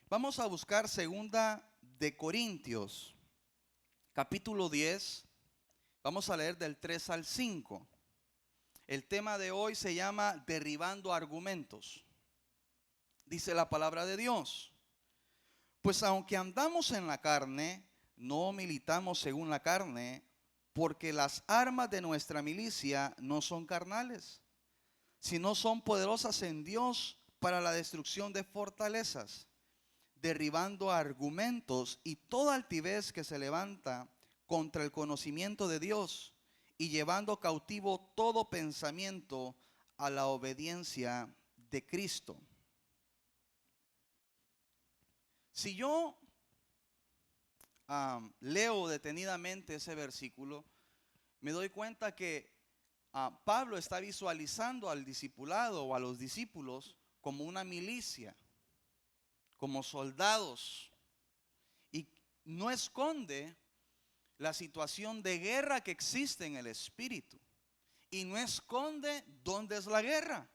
Vamos a buscar segunda de Corintios, capítulo 10. Vamos a leer del 3 al 5. El tema de hoy se llama derribando argumentos. Dice la palabra de Dios: pues aunque andamos en la carne, no militamos según la carne, porque las armas de nuestra milicia no son carnales, sino son poderosas en Dios para la destrucción de fortalezas, derribando argumentos y toda altivez que se levanta contra el conocimiento de Dios, y llevando cautivo todo pensamiento a la obediencia de Cristo. Si yo leo detenidamente ese versículo, me doy cuenta que Pablo está visualizando al discipulado o a los discípulos como una milicia, como soldados, y no esconde la situación de guerra que existe en el espíritu, y no esconde dónde es la guerra.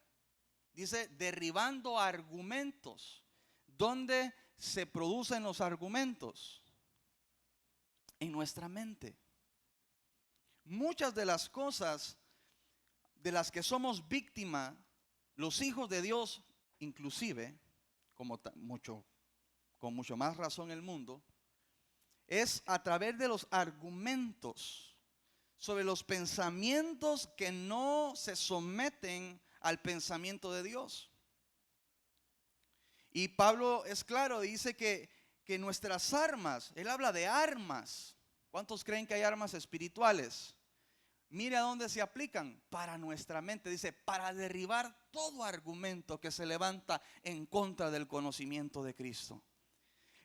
Dice derribando argumentos. ¿Dónde se producen los argumentos? En nuestra mente. Muchas de las cosas de las que somos víctimas, los hijos de Dios inclusive, con mucho más razón el mundo, es a través de los argumentos sobre los pensamientos que no se someten al pensamiento de Dios. Y Pablo es claro, dice que nuestras armas, él habla de armas. ¿Cuántos creen que hay armas espirituales? Mire a dónde se aplican: para nuestra mente. Dice, para derribar todo argumento que se levanta en contra del conocimiento de Cristo.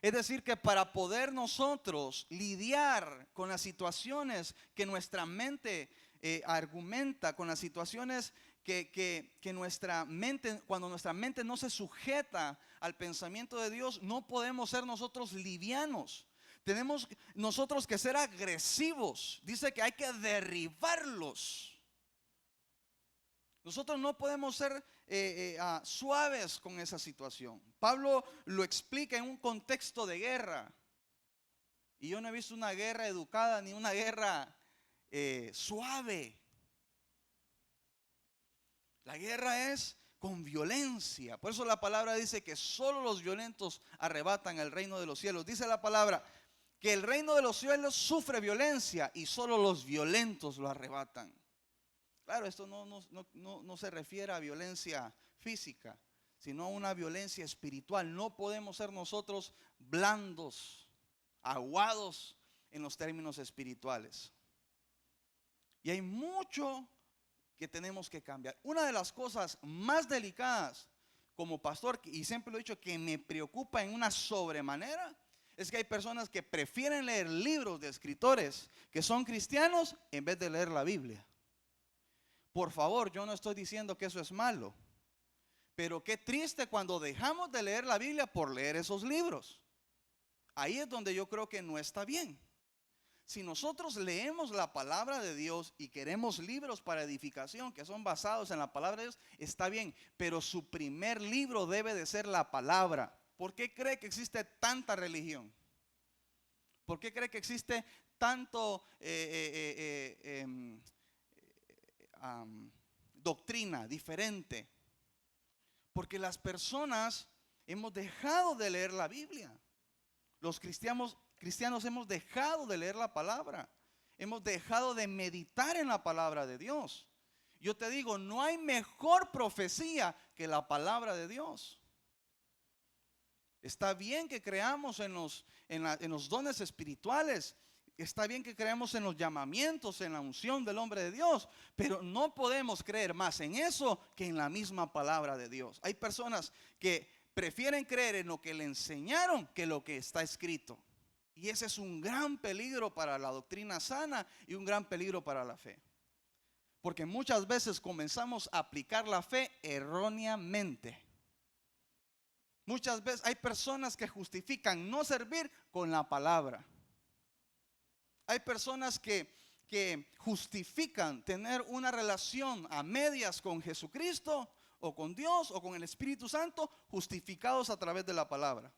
Es decir, que para poder nosotros lidiar con las situaciones que nuestra mente argumenta, con las situaciones que nuestra mente, cuando nuestra mente no se sujeta al pensamiento de Dios, no podemos ser nosotros livianos. Tenemos nosotros que ser agresivos. Dice que hay que derribarlos. Nosotros no podemos ser suaves con esa situación. Pablo lo explica en un contexto de guerra. Y yo no he visto una guerra educada ni una guerra suave. La guerra es con violencia. Por eso la palabra dice que solo los violentos arrebatan el reino de los cielos. Dice la palabra que el reino de los cielos sufre violencia y solo los violentos lo arrebatan. Claro, esto no se refiere a violencia física, sino a una violencia espiritual. No podemos ser nosotros blandos, aguados en los términos espirituales. Y hay mucho que tenemos que cambiar. Una de las cosas más delicadas como pastor, y siempre lo he dicho, que me preocupa en una sobremanera, es que hay personas que prefieren leer libros de escritores que son cristianos en vez de leer la Biblia. Por favor, yo no estoy diciendo que eso es malo, pero qué triste cuando dejamos de leer la Biblia por leer esos libros. Ahí es donde yo creo que no está bien. Si nosotros leemos la palabra de Dios y queremos libros para edificación que son basados en la palabra de Dios, está bien, pero su primer libro debe de ser la palabra. ¿Por qué cree que existe tanta religión? ¿Por qué cree que existe tanto doctrina diferente? Porque las personas hemos dejado de leer la Biblia. Los cristianos hemos dejado de leer la palabra. Hemos dejado de meditar en la palabra de Dios. Yo te digo, no hay mejor profecía que la palabra de Dios. Está bien que creamos en los dones espirituales. Está bien que creamos en los llamamientos, en la unción del hombre de Dios, pero no podemos creer más en eso que en la misma palabra de Dios. Hay personas que prefieren creer en lo que le enseñaron que lo que está escrito. Y ese es un gran peligro para la doctrina sana y un gran peligro para la fe. Porque muchas veces comenzamos a aplicar la fe erróneamente. Muchas veces hay personas que justifican no servir con la palabra. Hay personas que justifican tener una relación a medias con Jesucristo o con Dios o con el Espíritu Santo, justificados a través de la palabra.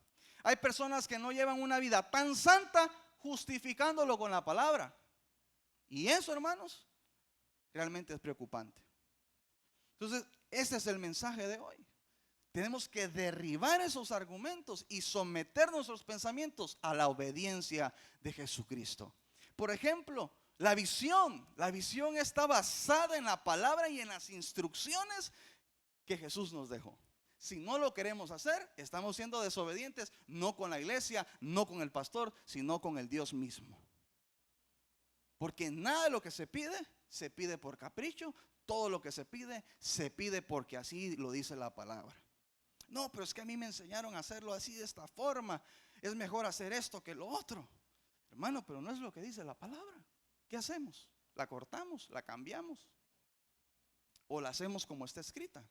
Hay personas que no llevan una vida tan santa justificándolo con la palabra. Y eso, hermanos, realmente es preocupante. Entonces, ese es el mensaje de hoy. Tenemos que derribar esos argumentos y someter nuestros pensamientos a la obediencia de Jesucristo. Por ejemplo, la visión está basada en la palabra y en las instrucciones que Jesús nos dejó. Si no lo queremos hacer, estamos siendo desobedientes, no con la iglesia, no con el pastor, sino con el Dios mismo. Porque nada de lo que se pide por capricho. Todo lo que se pide porque así lo dice la palabra. No, pero es que a mí me enseñaron a hacerlo así, de esta forma. Es mejor hacer esto que lo otro. Hermano, pero no es lo que dice la palabra. ¿Qué hacemos? ¿La cortamos? ¿La cambiamos? ¿O la hacemos como está escrita?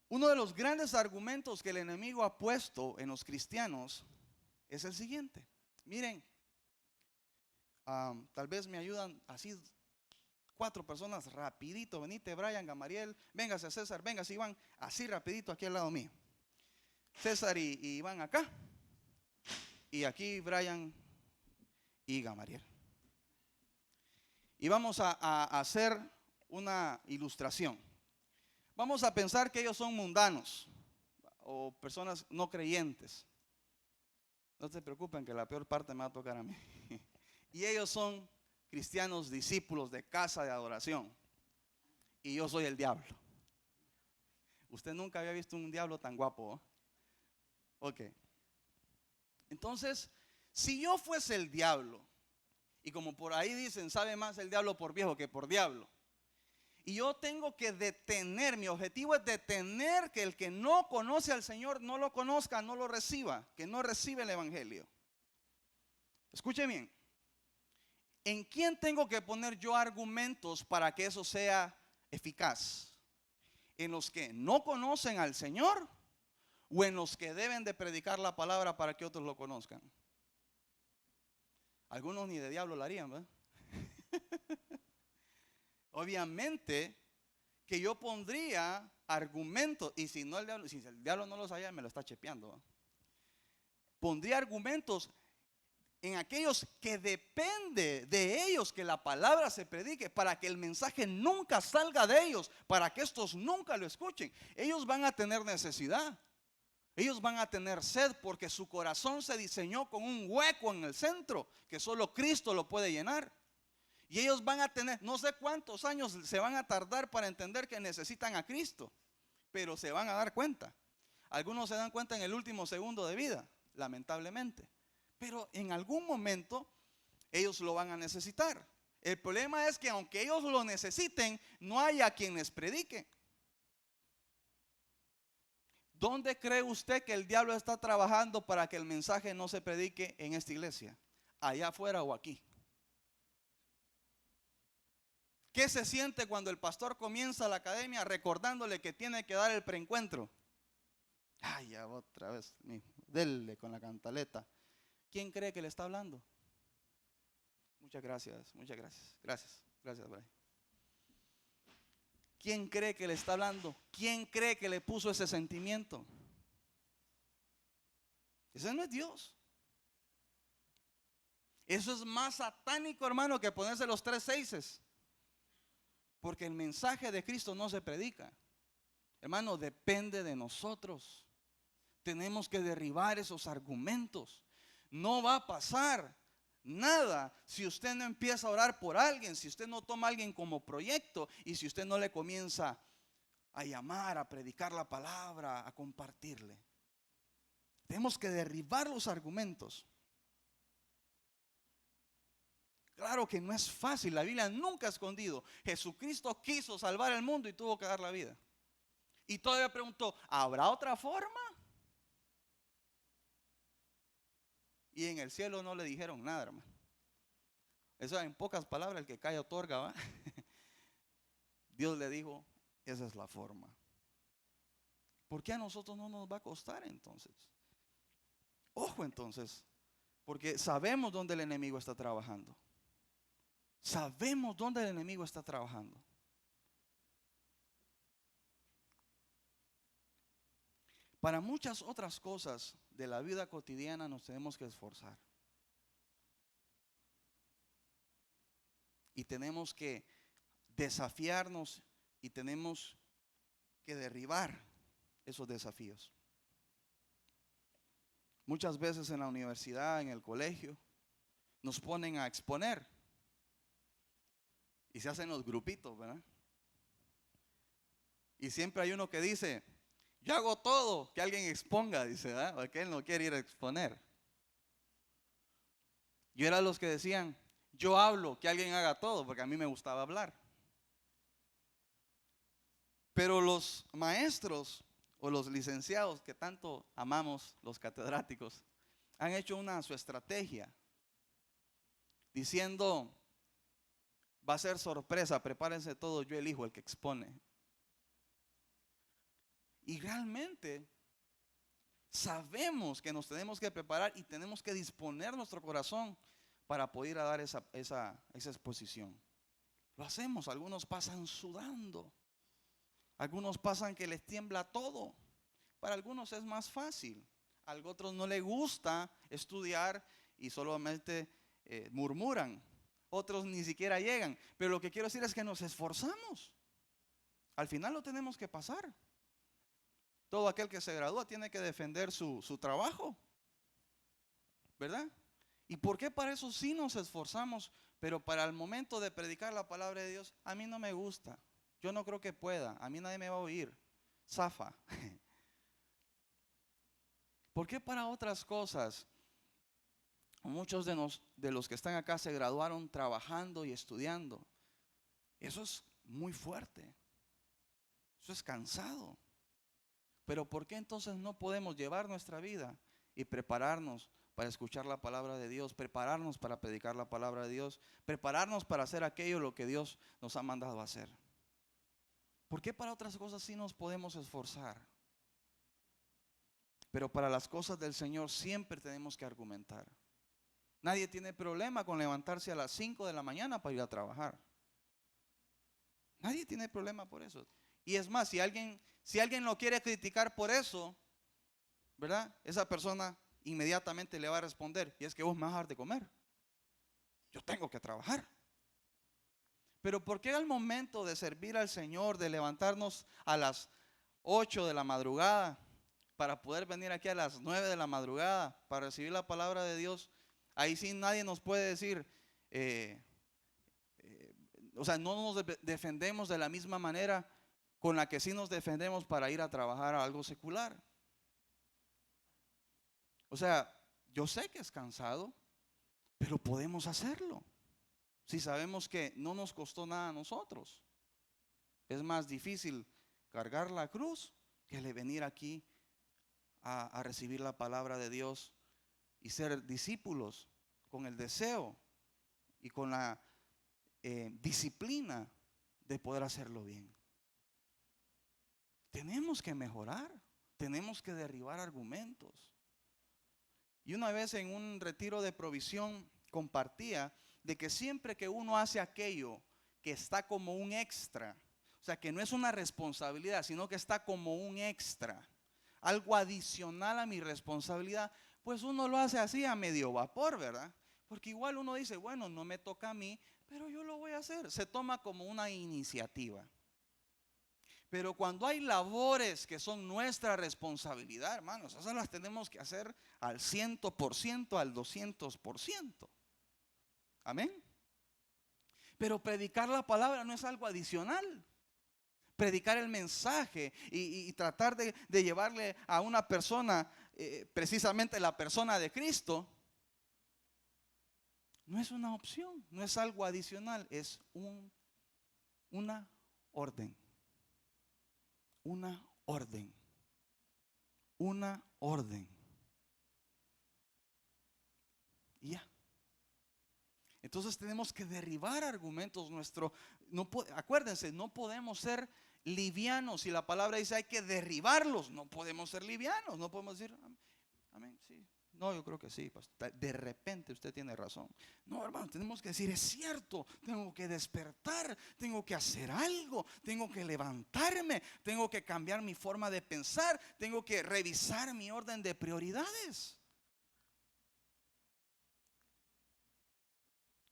Uno de los grandes argumentos que el enemigo ha puesto en los cristianos es el siguiente. Miren, tal vez me ayudan así 4 personas rapidito. Venite, Brian, Gamariel, véngase César, véngase Iván, así rapidito aquí al lado mío. César y Iván acá, y aquí Brian y Gamariel. Y vamos a hacer una ilustración. Vamos a pensar que ellos son mundanos o personas no creyentes. No se preocupen que la peor parte me va a tocar a mí. Y ellos son cristianos discípulos de casa de adoración. Y yo soy el diablo. Usted nunca había visto un diablo tan guapo, ¿eh? Ok. Entonces, si yo fuese el diablo, y como por ahí dicen, sabe más el diablo por viejo que por diablo, y yo tengo que detener, mi objetivo es detener que el que no conoce al Señor no lo conozca, no lo reciba, que no recibe el evangelio. Escuche bien. ¿En quién tengo que poner yo argumentos para que eso sea eficaz? ¿En los que no conocen al Señor o en los que deben de predicar la palabra para que otros lo conozcan? Algunos ni de diablo lo harían, ¿verdad? Obviamente que yo pondría argumentos, y si el diablo no lo sabía, me lo está chepeando, ¿verdad? Pondría argumentos en aquellos que depende de ellos que la palabra se predique, para que el mensaje nunca salga de ellos, para que estos nunca lo escuchen. Ellos van a tener necesidad, ellos van a tener sed, porque su corazón se diseñó con un hueco en el centro que solo Cristo lo puede llenar. Y ellos van a tener, no sé cuántos años se van a tardar para entender que necesitan a Cristo, pero se van a dar cuenta. Algunos se dan cuenta en el último segundo de vida, lamentablemente. Pero en algún momento ellos lo van a necesitar. El problema es que aunque ellos lo necesiten, no haya quien les predique. ¿Dónde cree usted que el diablo está trabajando para que el mensaje no se predique en esta iglesia? ¿Allá afuera o aquí? ¿Qué se siente cuando el pastor comienza la academia recordándole que tiene que dar el preencuentro? Ay, ya otra vez, dele con la cantaleta. ¿Quién cree que le está hablando? Muchas gracias, muchas gracias. Gracias, Brian. ¿Quién cree que le está hablando? ¿Quién cree que le puso ese sentimiento? Ese no es Dios. Eso es más satánico, hermano, que ponerse los 3 seises. Porque el mensaje de Cristo no se predica. Hermano, depende de nosotros. Tenemos que derribar esos argumentos. No va a pasar nada si usted no empieza a orar por alguien, si usted no toma a alguien como proyecto y si usted no le comienza a llamar, a predicar la palabra, a compartirle. Tenemos que derribar los argumentos. Claro que no es fácil, la Biblia nunca ha escondido. Jesucristo quiso salvar el mundo y tuvo que dar la vida. Y todavía preguntó, ¿habrá otra forma? Y en el cielo no le dijeron nada, hermano. Eso en pocas palabras, el que calla otorga, ¿va? Dios le dijo, esa es la forma. ¿Por qué a nosotros no nos va a costar entonces? Ojo entonces, porque sabemos dónde el enemigo está trabajando. Sabemos dónde el enemigo está trabajando. Para muchas otras cosas de la vida cotidiana nos tenemos que esforzar. Y tenemos que desafiarnos y tenemos que derribar esos desafíos. Muchas veces en la universidad, en el colegio, nos ponen a exponer y se hacen los grupitos, ¿verdad? Y siempre hay uno que dice: yo hago todo, que alguien exponga, dice, ¿verdad? Porque él no quiere ir a exponer. Yo era los que decían: yo hablo, que alguien haga todo, porque a mí me gustaba hablar. Pero los maestros o los licenciados que tanto amamos, los catedráticos, han hecho su estrategia diciendo: va a ser sorpresa, prepárense todos, yo elijo el que expone. Y realmente sabemos que nos tenemos que preparar y tenemos que disponer nuestro corazón para poder dar esa exposición. Lo hacemos, algunos pasan sudando, algunos pasan que les tiembla todo. Para algunos es más fácil, a otros no les gusta estudiar y solamente murmuran, otros ni siquiera llegan. Pero lo que quiero decir es que nos esforzamos. Al final lo tenemos que pasar. Todo aquel que se gradúa tiene que defender su trabajo, ¿verdad? ¿Y por qué para eso sí nos esforzamos? Pero para el momento de predicar la palabra de Dios, a mí no me gusta. Yo no creo que pueda. A mí nadie me va a oír. Zafa. ¿Por qué para otras cosas? Muchos de los que están acá se graduaron trabajando y estudiando. Eso es muy fuerte. Eso es cansado. Pero ¿por qué entonces no podemos llevar nuestra vida y prepararnos para escuchar la palabra de Dios, prepararnos para predicar la palabra de Dios, prepararnos para hacer aquello lo que Dios nos ha mandado a hacer? ¿Por qué para otras cosas sí nos podemos esforzar? Pero para las cosas del Señor siempre tenemos que argumentar. Nadie tiene problema con levantarse a las 5 de la mañana para ir a trabajar. Nadie tiene problema por eso. Y es más, si alguien lo quiere criticar por eso, ¿verdad? Esa persona inmediatamente le va a responder: y es que vos me vas a dar de comer. Yo tengo que trabajar. Pero ¿por qué al momento de servir al Señor, de levantarnos a las 8 de la madrugada, para poder venir aquí a las 9 de la madrugada, para recibir la palabra de Dios, ahí sí nadie nos puede decir, o sea, no nos defendemos de la misma manera con la que sí nos defendemos para ir a trabajar a algo secular? O sea, yo sé que es cansado, pero podemos hacerlo. Si sabemos que no nos costó nada a nosotros. Es más difícil cargar la cruz que venir aquí a recibir la palabra de Dios y ser discípulos con el deseo y con la disciplina de poder hacerlo bien. Tenemos que mejorar, tenemos que derribar argumentos. Y una vez en un retiro de provisión compartía de que siempre que uno hace aquello que está como un extra, o sea, que no es una responsabilidad, sino que está como un extra, algo adicional a mi responsabilidad, pues uno lo hace así a medio vapor, ¿verdad? Porque igual uno dice, bueno, no me toca a mí, pero yo lo voy a hacer. Se toma como una iniciativa. Pero cuando hay labores que son nuestra responsabilidad, hermanos, esas las tenemos que hacer al 100%, al 200%. Amén. Pero predicar la palabra no es algo adicional. Predicar el mensaje y tratar de llevarle a una persona, precisamente la persona de Cristo, no es una opción, no es algo adicional, es una orden. Una orden. Una orden. Y ya. Entonces tenemos que derribar argumentos acuérdense, no podemos ser livianos. Si la palabra dice hay que derribarlos, no podemos ser livianos. No podemos decir, amén, sí, No, yo creo que sí, pastor. De repente usted tiene razón. No, hermano, tenemos que decir, es cierto, tengo que despertar, tengo que hacer algo, tengo que levantarme, tengo que cambiar mi forma de pensar, tengo que revisar mi orden de prioridades.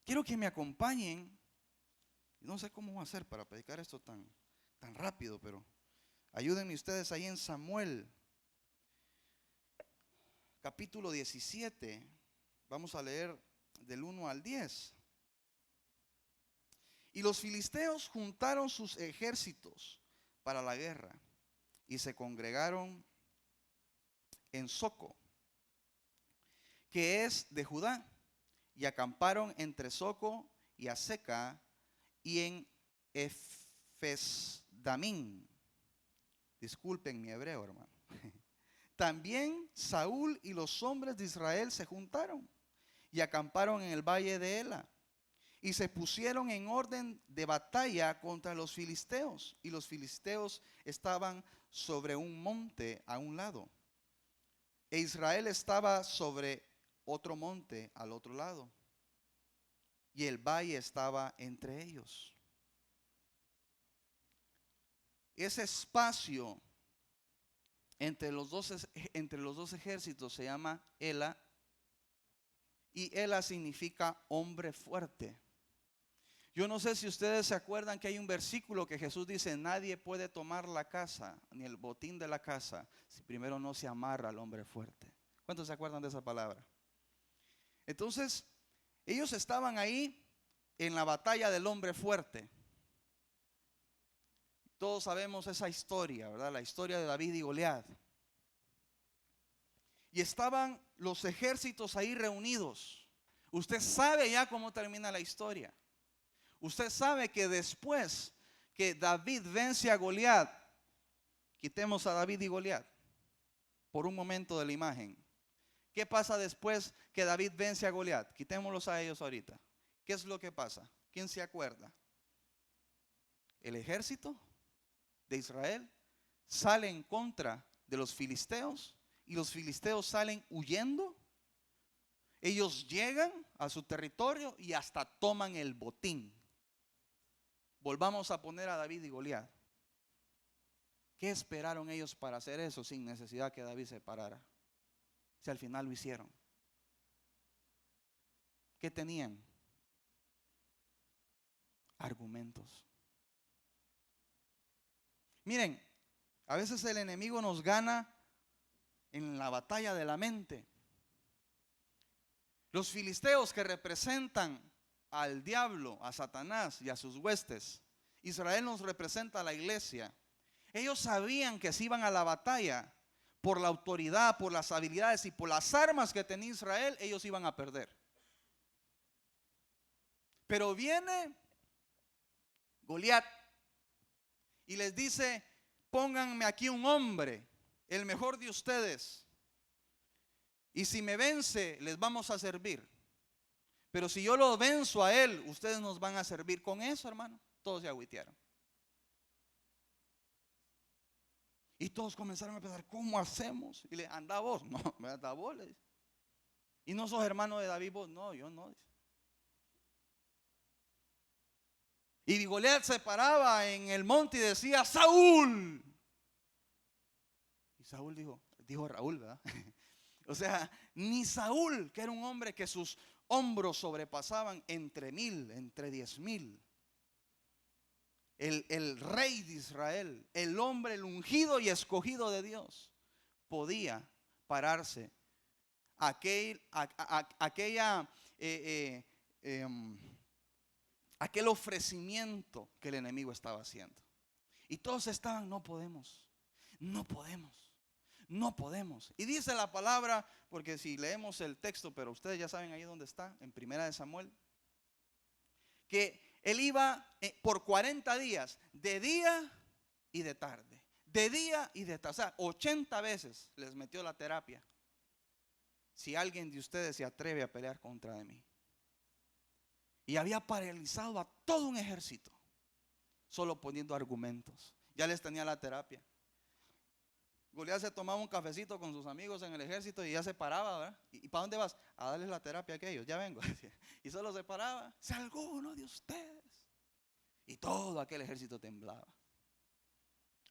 Quiero que me acompañen. No sé cómo voy a hacer para predicar esto tan rápido, pero ayúdenme ustedes ahí en Samuel, capítulo 17. Vamos a leer del 1 al 10. Y los filisteos juntaron sus ejércitos para la guerra y se congregaron en Soco, que es de Judá, y acamparon entre Soco y Aseca y en Efesdamín. Disculpen mi hebreo, hermano. También Saúl y los hombres de Israel se juntaron y acamparon en el valle de Ela y se pusieron en orden de batalla contra los filisteos. Y los filisteos estaban sobre un monte a un lado, e Israel estaba sobre otro monte al otro lado, y el valle estaba entre ellos. Ese espacio entre los dos ejércitos se llama Ela, y Ela significa hombre fuerte. Yo no sé si ustedes se acuerdan que hay un versículo que Jesús dice: nadie puede tomar la casa, ni el botín de la casa, si primero no se amarra al hombre fuerte. ¿Cuántos se acuerdan de esa palabra? Entonces, ellos estaban ahí en la batalla del hombre fuerte. Todos sabemos esa historia, ¿verdad? La historia de David y Goliat. Y estaban los ejércitos ahí reunidos. Usted sabe ya cómo termina la historia. Usted sabe que después que David vence a Goliat, quitemos a David y Goliat por un momento de la imagen. ¿Qué pasa después que David vence a Goliat? Quitémoslos a ellos ahorita. ¿Qué es lo que pasa? ¿Quién se acuerda? El ejército de Israel sale en contra de los filisteos y los filisteos salen huyendo. Ellos llegan a su territorio y hasta toman el botín. Volvamos a poner a David y Goliat. ¿Qué esperaron ellos para hacer eso sin necesidad que David se parara? Si al final lo hicieron. ¿Qué tenían? Argumentos. Miren, a veces el enemigo nos gana en la batalla de la mente. Los filisteos, que representan al diablo, a Satanás y a sus huestes. Israel nos representa a la iglesia. Ellos sabían que si iban a la batalla, por la autoridad, por las habilidades y por las armas que tenía Israel, ellos iban a perder. Pero viene Goliat y les dice: pónganme aquí un hombre, el mejor de ustedes, y si me vence, les vamos a servir. Pero si yo lo venzo a él, ustedes nos van a servir. Con eso, hermano, todos se agüitearon. Y todos comenzaron a pensar: ¿cómo hacemos? Y le: anda vos. No, anda vos, le dice. ¿Y no sos hermano de David vos? No, yo no, dice. Y Goliat se paraba en el monte y decía: Saúl. Y Saúl dijo Raúl, ¿verdad? O sea, ni Saúl, que era un hombre que sus hombros sobrepasaban entre 1000, entre 10,000. El rey de Israel, el hombre, el ungido y escogido de Dios, podía pararse aquel ofrecimiento que el enemigo estaba haciendo. Y todos estaban: no podemos, no podemos, no podemos. Y dice la palabra, porque si leemos el texto, pero ustedes ya saben ahí donde está, en Primera de Samuel, que él iba por 40 días, de día y de tarde, de día y de tarde. O sea, 80 veces les metió la terapia. Si alguien de ustedes se atreve a pelear contra de mí. Y había paralizado a todo un ejército, solo poniendo argumentos. Ya les tenía la terapia. Goliat se tomaba un cafecito con sus amigos en el ejército y ya se paraba, ¿verdad? ¿Y para dónde vas? A darles la terapia a aquellos, ya vengo. Y solo se paraba. Si alguno de ustedes. Y todo aquel ejército temblaba.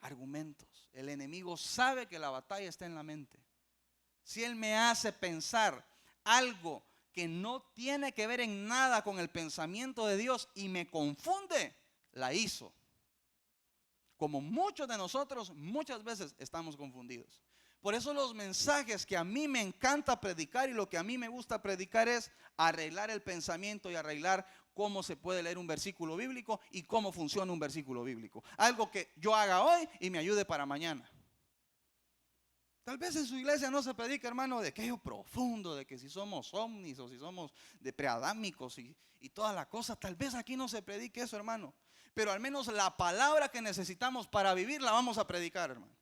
Argumentos. El enemigo sabe que la batalla está en la mente. Si él me hace pensar algo que no tiene que ver en nada con el pensamiento de Dios y me confunde, la hizo. Como muchos de nosotros muchas veces estamos confundidos. Por eso los mensajes que a mí me encanta predicar y lo que a mí me gusta predicar es arreglar el pensamiento y arreglar cómo se puede leer un versículo bíblico y cómo funciona un versículo bíblico. Algo que yo haga hoy y me ayude para mañana. Tal vez en su iglesia no se predica, hermano, de aquello profundo, de que si somos ovnis o si somos de preadámicos y toda la cosa. Tal vez aquí no se predique eso, hermano. Pero al menos la palabra que necesitamos para vivir la vamos a predicar, hermano.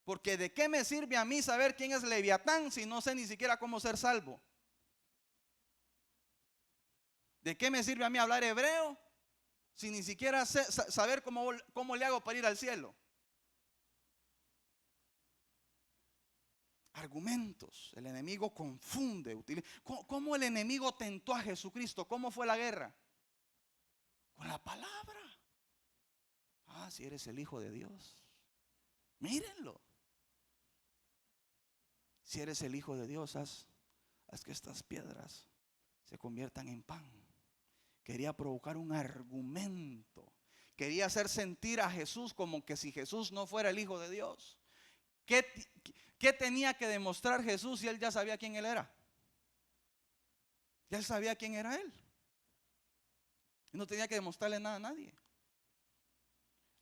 Porque ¿de qué me sirve a mí saber quién es Leviatán si no sé ni siquiera cómo ser salvo? ¿De qué me sirve a mí hablar hebreo si ni siquiera sé saber cómo le hago para ir al cielo? Argumentos. El enemigo confunde. ¿Cómo el enemigo tentó a Jesucristo? ¿Cómo fue la guerra? Con la palabra. Ah, si eres el Hijo de Dios. Mírenlo. Si eres el Hijo de Dios, haz que estas piedras se conviertan en pan. Quería provocar un argumento. Quería hacer sentir a Jesús como que si Jesús no fuera el Hijo de Dios. ¿Qué tenía que demostrar Jesús si él ya sabía quién él era? Ya él sabía quién era él. Y no tenía que demostrarle nada a nadie.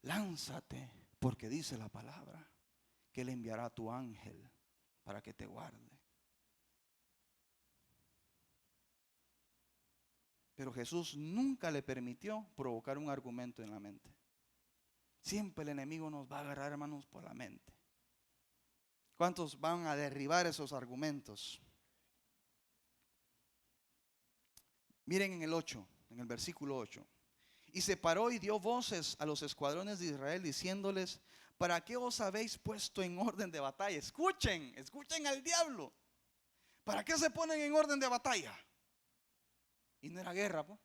Lánzate, porque dice la palabra que él enviará a tu ángel para que te guarde. Pero Jesús nunca le permitió provocar un argumento en la mente. Siempre el enemigo nos va a agarrar, hermanos, por la mente. ¿Cuántos van a derribar esos argumentos? Miren en el 8, en el versículo 8. Y se paró y dio voces a los escuadrones de Israel diciéndoles: ¿para qué os habéis puesto en orden de batalla? Escuchen al diablo. ¿Para qué se ponen en orden de batalla? Y no era guerra, pues.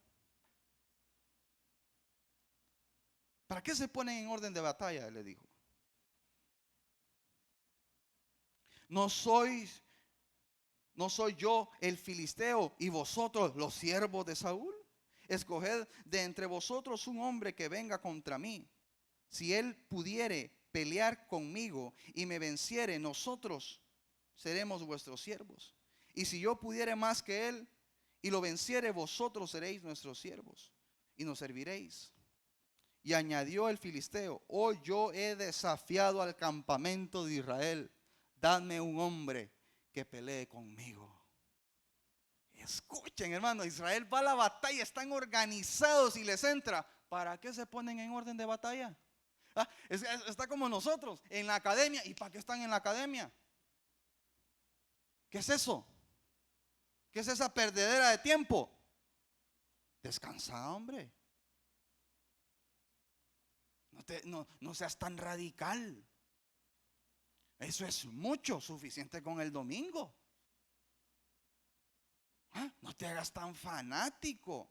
¿Para qué se ponen en orden de batalla? Le dijo. ¿No soy yo el filisteo y vosotros los siervos de Saúl? Escoged de entre vosotros un hombre que venga contra mí. Si él pudiere pelear conmigo y me venciere, nosotros seremos vuestros siervos. Y si yo pudiere más que él y lo venciere, vosotros seréis nuestros siervos y nos serviréis. Y añadió el filisteo: hoy yo he desafiado al campamento de Israel. Dadme un hombre que pelee conmigo. Escuchen, hermano, Israel va a la batalla, están organizados y les entra. ¿Para qué se ponen en orden de batalla? Está como nosotros en la academia. ¿Y para qué están en la academia? ¿Qué es eso? ¿Qué es esa perdedera de tiempo? Descansa, hombre. No seas tan radical. Eso es mucho, suficiente con el domingo. No te hagas tan fanático.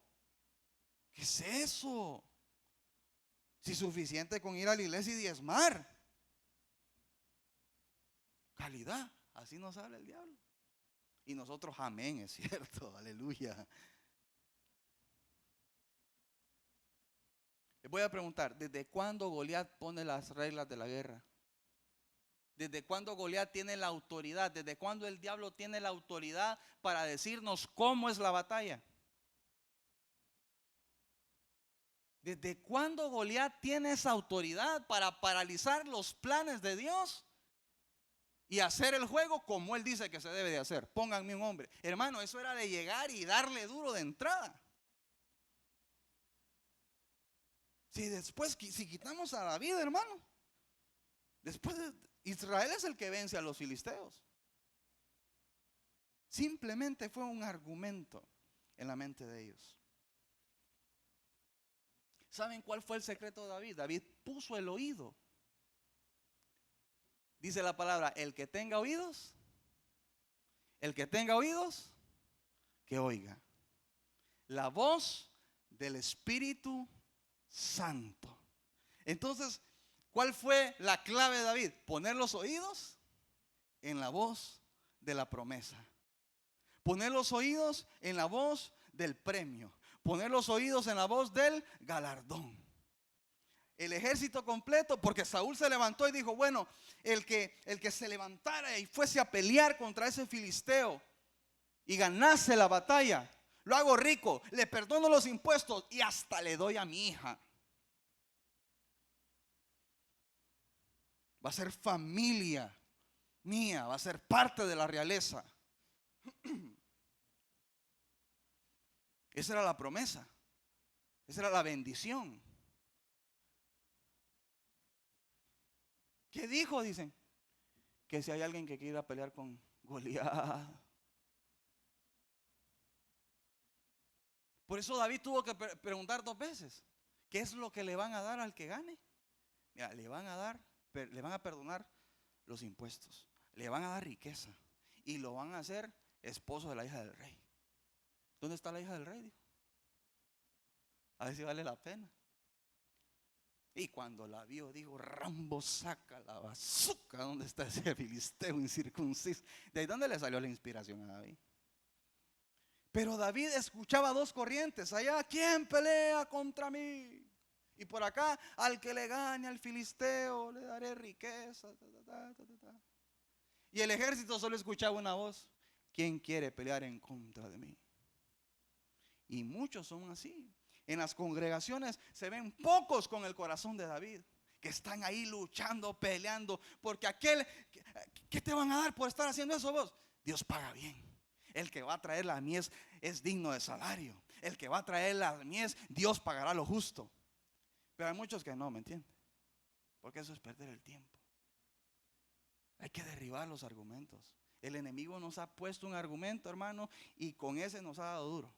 ¿Qué es eso? Si suficiente con ir a la iglesia y diezmar. Calidad, así nos habla el diablo. Y nosotros, amén, es cierto, aleluya. Les voy a preguntar, ¿desde cuándo Goliat pone las reglas de la guerra? ¿Desde cuándo Goliat tiene la autoridad? ¿Desde cuándo el diablo tiene la autoridad para decirnos cómo es la batalla? ¿Desde cuándo Goliat tiene esa autoridad para paralizar los planes de Dios y hacer el juego como él dice que se debe de hacer? Pónganme un hombre. Hermano, eso era de llegar y darle duro de entrada. Si quitamos a David, hermano, después Israel es el que vence a los filisteos. Simplemente fue un argumento en la mente de ellos. ¿Saben cuál fue el secreto de David? David puso el oído Dice la palabra, el que tenga oídos, que oiga la voz del Espíritu Santo. Entonces, ¿cuál fue la clave de David? Poner los oídos en la voz de la promesa. Poner los oídos en la voz del premio. Poner los oídos en la voz del galardón. El ejército completo, porque Saúl se levantó y dijo, bueno, el que se levantara y fuese a pelear contra ese filisteo y ganase la batalla, lo hago rico, le perdono los impuestos y hasta le doy a mi hija. Va a ser familia mía, va a ser parte de la realeza. Esa era la promesa, esa era la bendición. ¿Qué dijo? Dicen que si hay alguien que quiera pelear con Goliat. Por eso David tuvo que preguntar 2 veces, ¿qué es lo que le van a dar al que gane? Mira, le van a perdonar los impuestos, le van a dar riqueza y lo van a hacer esposo de la hija del rey. ¿Dónde está la hija del rey? Dijo. A ver si vale la pena. Y cuando la vio, dijo, Rambo, saca la bazooka. ¿Dónde está ese filisteo incircunciso? ¿De ahí dónde le salió la inspiración a David? Pero David escuchaba 2 corrientes. Allá, ¿quién pelea contra mí? Y por acá, al que le gane al filisteo, le daré riqueza. Y el ejército solo escuchaba una voz: ¿quién quiere pelear en contra de mí? Y muchos son así. En las congregaciones se ven pocos con el corazón de David, que están ahí luchando, peleando, porque aquel, ¿qué te van a dar por estar haciendo eso vos? Dios paga bien. El que va a traer la mies es digno de salario. El que va a traer la mies, Dios pagará lo justo. Pero hay muchos que no, ¿me entienden? Porque eso es perder el tiempo. Hay que derribar los argumentos. El enemigo nos ha puesto un argumento, hermano, y con ese nos ha dado duro.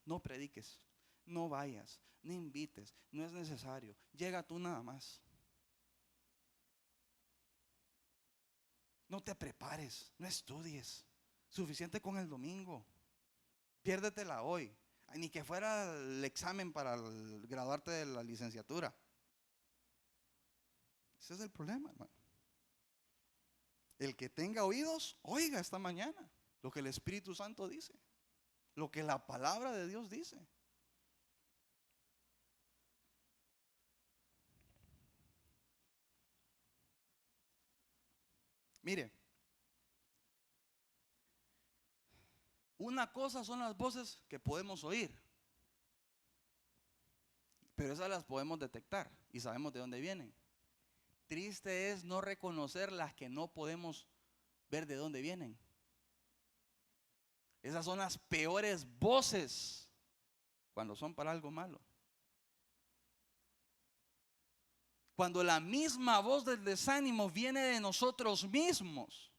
No prediques, no vayas, no invites, no es necesario. Llega tú nada más. No te prepares, no estudies. Suficiente con el domingo. Piérdetela hoy. Ni que fuera el examen para graduarte de la licenciatura. Ese es el problema, hermano. El que tenga oídos, oiga esta mañana lo que el Espíritu Santo dice, lo que la palabra de Dios dice. Mire, una cosa son las voces que podemos oír, pero esas las podemos detectar y sabemos de dónde vienen. Triste es no reconocer las que no podemos ver de dónde vienen. Esas son las peores voces cuando son para algo malo. Cuando la misma voz del desánimo viene de nosotros mismos.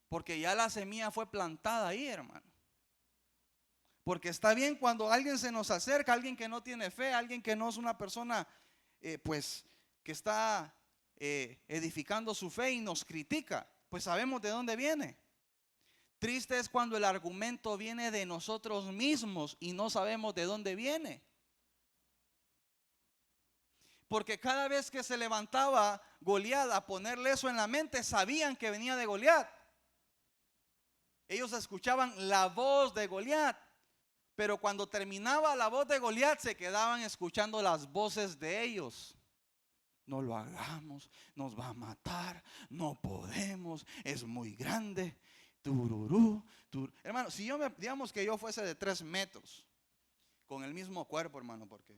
Porque ya la semilla fue plantada ahí, hermano. Porque está bien cuando alguien se nos acerca, alguien que no tiene fe, alguien que no es una persona, pues, que está edificando su fe y nos critica. Pues sabemos de dónde viene. Triste es cuando el argumento viene de nosotros mismos y no sabemos de dónde viene. Porque cada vez que se levantaba Goliat a ponerle eso en la mente, sabían que venía de Goliat. Ellos escuchaban la voz de Goliat, pero cuando terminaba la voz de Goliat se quedaban escuchando las voces de ellos. No lo hagamos, nos va a matar, no podemos, es muy grande. Tururú, hermano, si yo digamos que yo fuese de 3 metros, con el mismo cuerpo, hermano, porque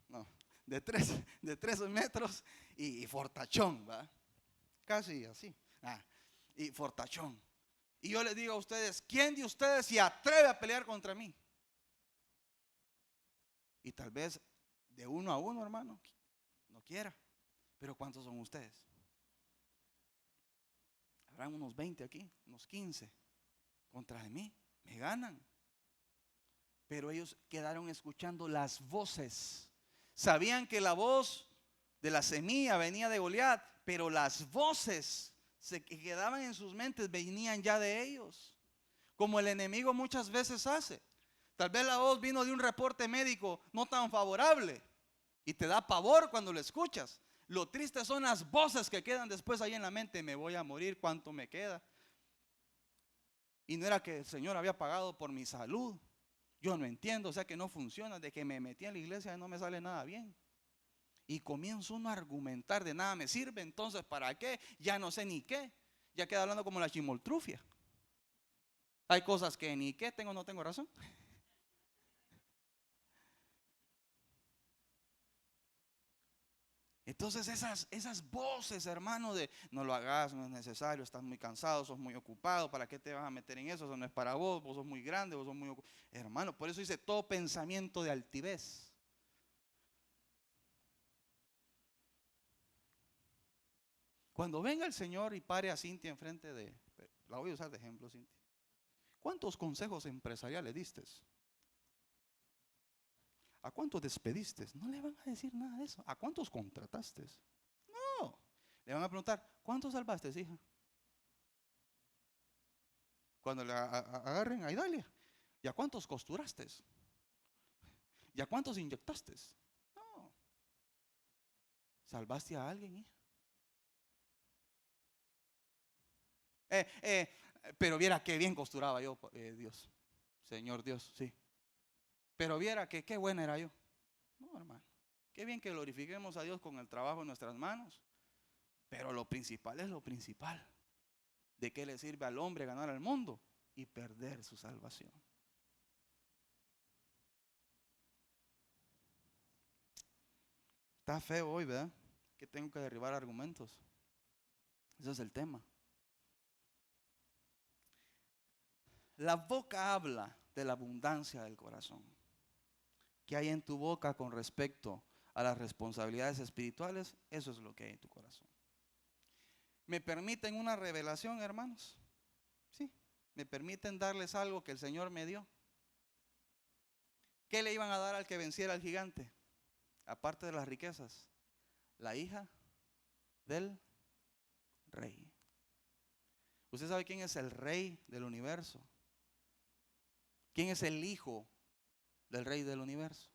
no, de 3 metros y fortachón, ¿va? Casi así, y fortachón. Y yo les digo a ustedes, ¿quién de ustedes se atreve a pelear contra mí? Y tal vez de 1 a 1, hermano, no quiera. Pero ¿cuántos son ustedes? Habrán unos 20 aquí, unos 15. Contra de mí, me ganan. Pero ellos quedaron escuchando las voces. Sabían que la voz de la semilla venía de Goliat, pero las voces que quedaban en sus mentes venían ya de ellos, como el enemigo muchas veces hace. Tal vez la voz vino de un reporte médico no tan favorable y te da pavor cuando lo escuchas. Lo triste son las voces que quedan después ahí en la mente: me voy a morir, ¿cuánto me queda? Y no era que el Señor había pagado por mi salud. Yo no entiendo, o sea que no funciona. De que me metí en la iglesia no me sale nada bien. Y comienzo uno a argumentar: de nada me sirve, entonces ¿para qué? Ya no sé ni qué. Ya queda hablando como la chimoltrufia. Hay cosas que ni qué tengo, no tengo razón. Entonces esas voces, hermano, de no lo hagas, no es necesario, estás muy cansado, sos muy ocupado, ¿para qué te vas a meter en eso? Eso no es para vos, vos sos muy grande, vos sos muy ocupado. Hermano, por eso dice: todo pensamiento de altivez. Cuando venga el Señor y pare a Cintia enfrente de, la voy a usar de ejemplo, Cintia. ¿Cuántos consejos empresariales diste? ¿A cuántos despediste? No le van a decir nada de eso. ¿A cuántos contrataste? No. Le van a preguntar: ¿cuántos salvaste, hija? Cuando le agarren a Idalia: ¿y a cuántos costuraste? ¿Y a cuántos inyectaste? No. ¿Salvaste a alguien, hija? Pero viera qué bien costuraba yo, Dios. Señor Dios, sí. Pero viera que qué buena era yo. No, hermano. Qué bien que glorifiquemos a Dios con el trabajo en nuestras manos. Pero lo principal es lo principal. ¿De qué le sirve al hombre ganar al mundo y perder su salvación? Está feo hoy, ¿verdad? Que tengo que derribar argumentos. Ese es el tema. La boca habla de la abundancia del corazón. ¿Qué hay en tu boca con respecto a las responsabilidades espirituales? Eso es lo que hay en tu corazón. ¿Me permiten una revelación, hermanos? Sí. ¿Me permiten darles algo que el Señor me dio? ¿Qué le iban a dar al que venciera al gigante? Aparte de las riquezas, la hija del rey. ¿Usted sabe quién es el rey del universo? ¿Quién es el hijo del rey del universo?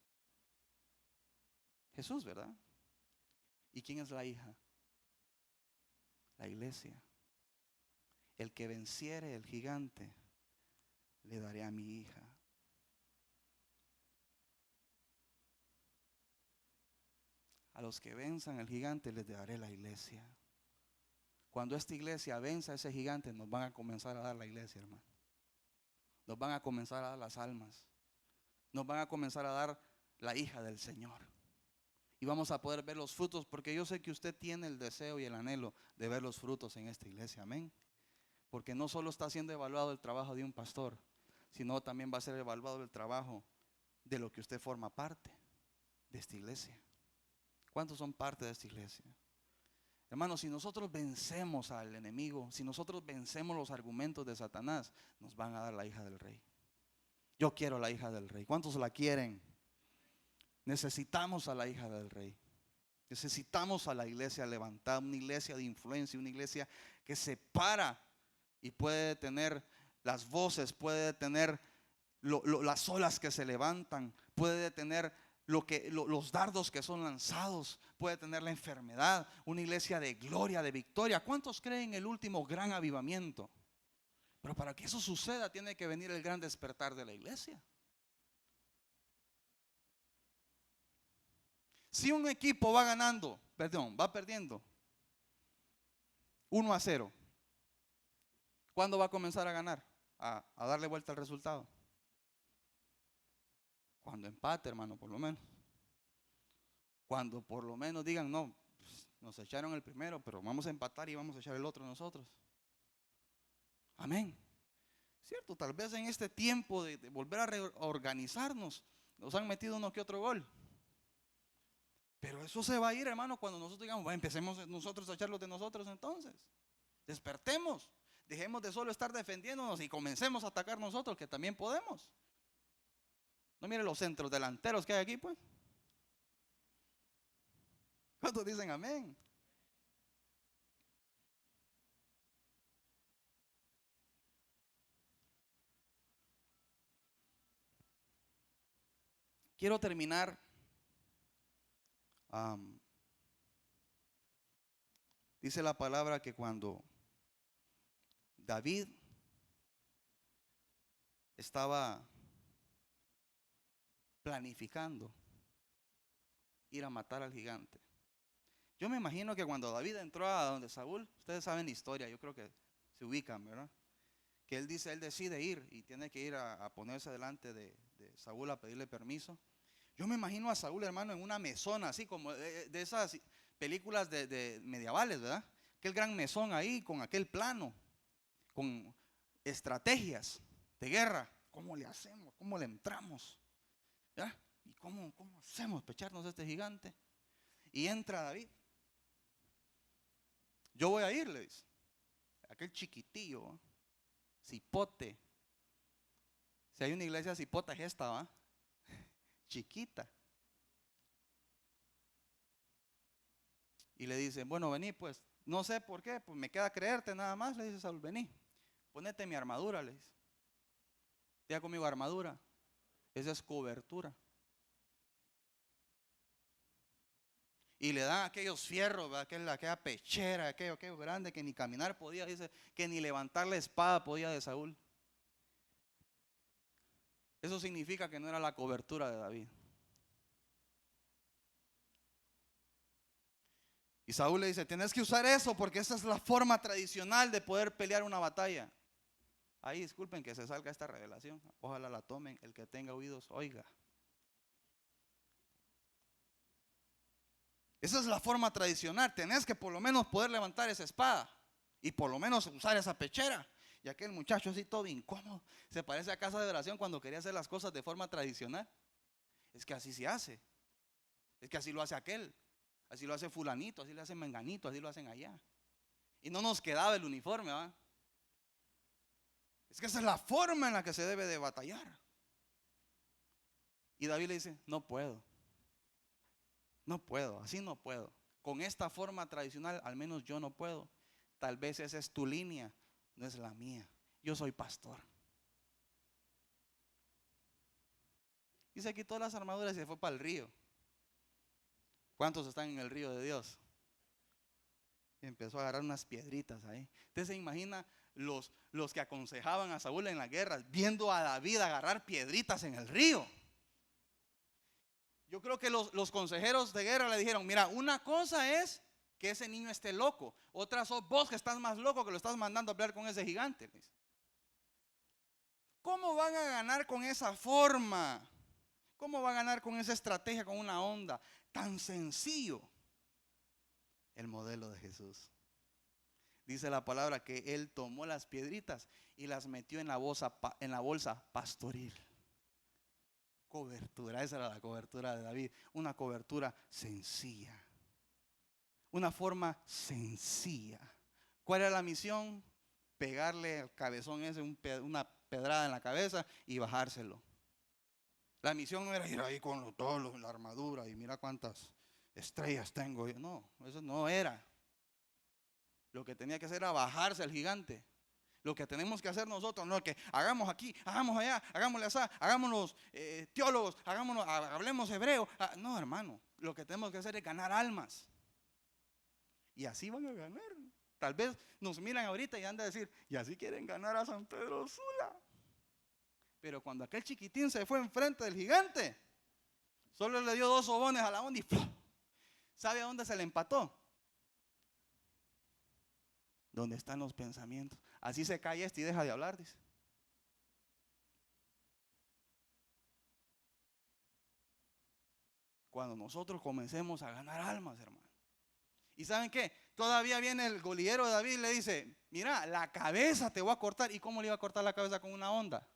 Jesús, ¿verdad? ¿Y quién es la hija? La iglesia. El que venciere el gigante, le daré a mi hija. A los que venzan el gigante les daré la iglesia. Cuando esta iglesia venza a ese gigante, nos van a comenzar a dar la iglesia, hermano. Nos van a comenzar a dar las almas. Nos van a comenzar a dar la hija del Señor. Y vamos a poder ver los frutos, porque yo sé que usted tiene el deseo y el anhelo de ver los frutos en esta iglesia. Amén. Porque no solo está siendo evaluado el trabajo de un pastor, sino también va a ser evaluado el trabajo de lo que usted forma parte de esta iglesia. ¿Cuántos son parte de esta iglesia? Hermanos, si nosotros vencemos al enemigo, si nosotros vencemos los argumentos de Satanás, nos van a dar la hija del rey. Yo quiero la hija del rey. ¿Cuántos la quieren? Necesitamos a la hija del rey. Necesitamos a la iglesia levantada, una iglesia de influencia, una iglesia que se para y puede tener las voces, puede detener las olas que se levantan, puede detener los dardos que son lanzados, puede tener la enfermedad, una iglesia de gloria, de victoria. ¿Cuántos creen en el último gran avivamiento? Pero para que eso suceda tiene que venir el gran despertar de la iglesia. Si un equipo va ganando, va perdiendo 1-0, ¿cuándo va a comenzar a ganar? A darle vuelta al resultado. Cuando empate, hermano, por lo menos. Cuando por lo menos digan: no, pues, nos echaron el primero, pero vamos a empatar y vamos a echar el otro nosotros. Amén. Cierto, tal vez en este tiempo de volver a reorganizarnos, nos han metido uno que otro gol. Pero eso se va a ir, hermano, cuando nosotros digamos: bueno, empecemos nosotros a echar los de nosotros entonces. Despertemos. Dejemos de solo estar defendiéndonos y comencemos a atacar nosotros, que también podemos. No mire los centros delanteros que hay aquí, pues. ¿Cuántos dicen amén? Quiero terminar. am, Dice la palabra que cuando David estaba planificando ir a matar al gigante, yo me imagino que cuando David entró a donde Saúl, ustedes saben la historia, yo creo que se ubican, ¿verdad? Que él dice, él decide ir y tiene que ir a ponerse delante de Saúl a pedirle permiso. Yo me imagino a Saúl, hermano, en una mesona, así como de esas películas de medievales, ¿verdad? Aquel gran mesón ahí con aquel plano, con estrategias de guerra. ¿Cómo le hacemos? ¿Cómo le entramos? ¿Ya? ¿Y cómo hacemos para echarnos a este gigante? Y entra David. Yo voy a ir, le dice. Aquel chiquitillo, ¿va? Cipote. Si hay una iglesia cipota es esta, ¿va? Chiquita. Y le dice, bueno, vení, pues, no sé por qué, pues me queda creerte nada más, le dice Saúl, vení, ponete mi armadura, le dice. Ya conmigo armadura, esa es cobertura. Y le dan aquellos fierros, aquella pechera, aquello grande que ni caminar podía, dice, que ni levantar la espada podía de Saúl. Eso significa que no era la cobertura de David. Y Saúl le dice, tienes que usar eso porque esa es la forma tradicional de poder pelear una batalla. Ahí disculpen que se salga esta revelación. Ojalá la tomen. El que tenga oídos, oiga. Esa es la forma tradicional. Tenés que por lo menos poder levantar esa espada. Y por lo menos usar esa pechera. Y aquel muchacho así todo incómodo. Se parece a casa de oración cuando quería hacer las cosas de forma tradicional. Es que así se hace. Es que así lo hace aquel. Así lo hace fulanito, así lo hace menganito, así lo hacen allá. Y no nos quedaba el uniforme, ¿va? Es que esa es la forma en la que se debe de batallar. Y David le dice, no puedo. No puedo, así no puedo. Con esta forma tradicional, al menos yo no puedo. Tal vez esa es tu línea, no es la mía. Yo soy pastor. Y se quitó las armaduras y se fue para el río. ¿Cuántos están en el río de Dios? Y empezó a agarrar unas piedritas ahí. Usted se imagina los que aconsejaban a Saúl en las guerras, viendo a David agarrar piedritas en el río. Yo creo que los consejeros de guerra le dijeron, mira, una cosa es que ese niño esté loco, otra sos vos que estás más loco que lo estás mandando a pelear con ese gigante. ¿Cómo van a ganar con esa forma? ¿Cómo van a ganar con esa estrategia, con una onda tan sencillo? El modelo de Jesús. Dice la palabra que él tomó las piedritas y las metió en la bolsa pastoril. Cobertura, esa era la cobertura de David. Una cobertura sencilla. Una forma sencilla. ¿Cuál era la misión? Pegarle al cabezón ese una pedrada en la cabeza y bajárselo. La misión no era ir ahí con todos la armadura y mira cuántas estrellas tengo. No, eso no era. Lo que tenía que hacer era bajarse al gigante. Lo que tenemos que hacer nosotros, no es que hagamos aquí, hagamos allá, hagámosle así, hagámonos teólogos, hablemos hebreo. No, hermano, lo que tenemos que hacer es ganar almas. Y así van a ganar. Tal vez nos miran ahorita y han de decir, y así quieren ganar a San Pedro Sula. Pero cuando aquel chiquitín se fue enfrente del gigante, solo le dio 2 sobones a la onda y ¡pum! ¿Sabe a dónde se le empató? ¿Dónde están los pensamientos? Así se cae y deja de hablar, dice. Cuando nosotros comencemos a ganar almas, hermano. ¿Y saben qué? Todavía viene el golillero de David y le dice, mira, la cabeza te voy a cortar. ¿Y cómo le iba a cortar la cabeza? Con una onda.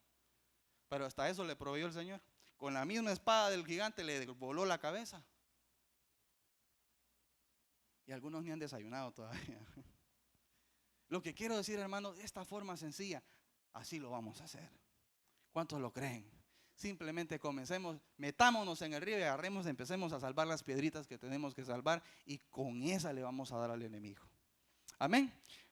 Pero hasta eso le proveyó el Señor. Con la misma espada del gigante le voló la cabeza. Y algunos ni han desayunado todavía. Lo que quiero decir, hermano, de esta forma sencilla, así lo vamos a hacer. ¿Cuántos lo creen? simplemente comencemos, metámonos en el río y agarremos, empecemos a salvar las piedritas que tenemos que salvar y con esa le vamos a dar al enemigo. Amén.